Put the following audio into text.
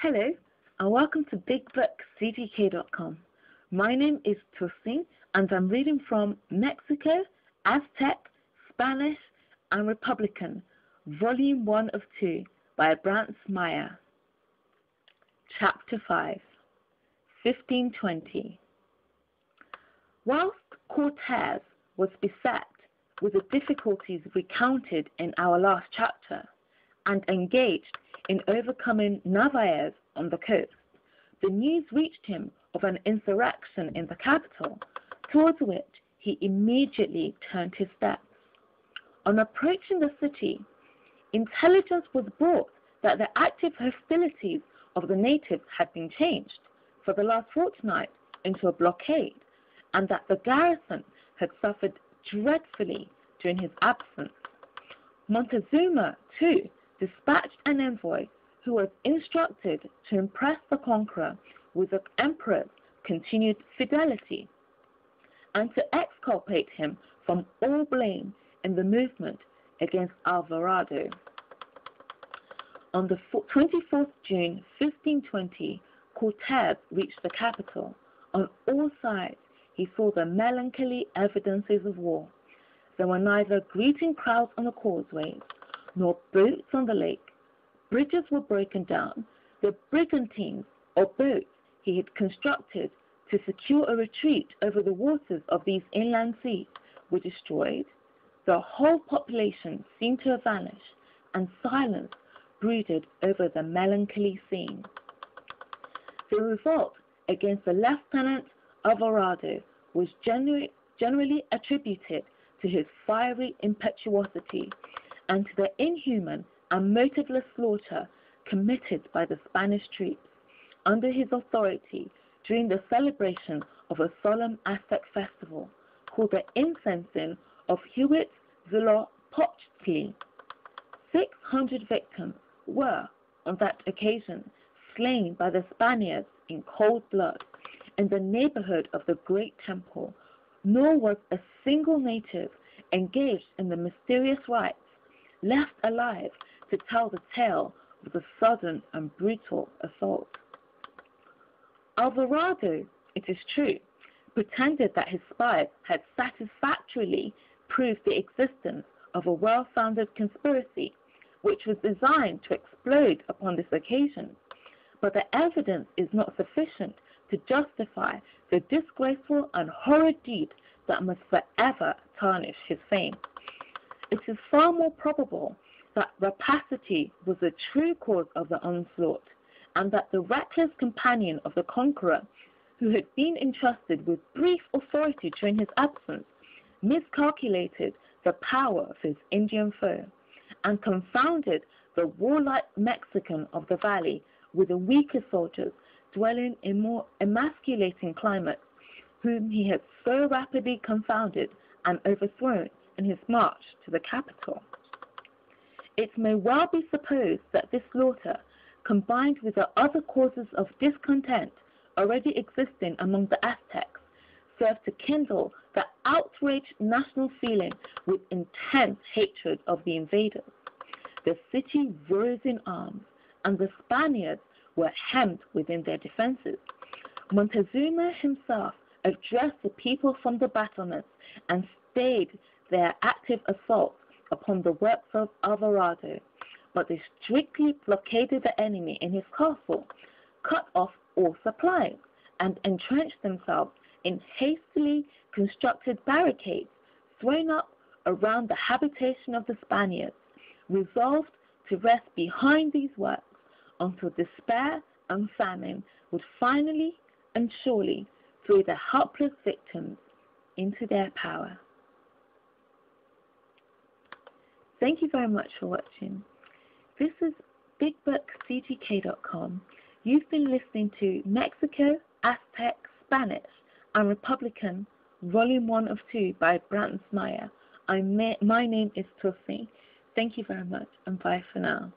Hello, and welcome to BigBookCGK.com. My name is Tussi, and I'm reading from Mexico, Aztec, Spanish, and Republican, Volume 1 of 2 by Brantz. Chapter 5, 1520. Whilst Cortez was beset with the difficulties recounted in our last chapter, and engaged in overcoming Narvaez on the coast, the news reached him of an insurrection in the capital, towards which he immediately turned his steps. On approaching the city, intelligence was brought that the active hostilities of the natives had been changed for the last fortnight into a blockade, and that the garrison had suffered dreadfully during his absence. Montezuma, too, dispatched an envoy who was instructed to impress the conqueror with the emperor's continued fidelity and to exculpate him from all blame in the movement against Alvarado. On the 24th June 1520, Cortez reached the capital. On all sides he saw the melancholy evidences of war. There were neither greeting crowds on the causeways nor boats on the lake. Bridges were broken down. The brigantines or boats he had constructed to secure a retreat over the waters of these inland seas were destroyed. The whole population seemed to have vanished, and silence brooded over the melancholy scene. The revolt against the Lieutenant Alvarado was generally attributed to his fiery impetuosity and to the inhuman and motiveless slaughter committed by the Spanish troops under his authority during the celebration of a solemn Aztec festival called the Incensing of Huitzilopochtli. 600 victims were, on that occasion, slain by the Spaniards in cold blood in the neighborhood of the great temple, nor was a single native engaged in the mysterious rites left alive to tell the tale of the sudden and brutal assault. Alvarado, it is true, pretended that his spies had satisfactorily proved the existence of a well-founded conspiracy which was designed to explode upon this occasion, but the evidence is not sufficient to justify the disgraceful and horrid deed that must forever tarnish his fame. It is far more probable that rapacity was the true cause of the onslaught, and that the reckless companion of the conqueror, who had been entrusted with brief authority during his absence, miscalculated the power of his Indian foe, and confounded the warlike Mexican of the valley with the weaker soldiers dwelling in more emasculating climates, whom he had so rapidly confounded and overthrown in his march to the capital. It may well be supposed that this slaughter, combined with the other causes of discontent already existing among the Aztecs, served to kindle the outraged national feeling with intense hatred of the invaders. The city rose in arms, and the Spaniards were hemmed within their defenses. Montezuma himself addressed the people from the battlements and stayed their active assault upon the works of Alvarado, but they strictly blockaded the enemy in his castle, cut off all supplies, and entrenched themselves in hastily constructed barricades thrown up around the habitation of the Spaniards, resolved to rest behind these works until despair and famine would finally and surely throw the helpless victims into their power. Thank you very much for watching. This is BigBookCGK.com. You've been listening to Mexico, Aztec, Spanish, and Republican, Volume 1 of 2 by Brantz. My name is Tussi. Thank you very much, and bye for now.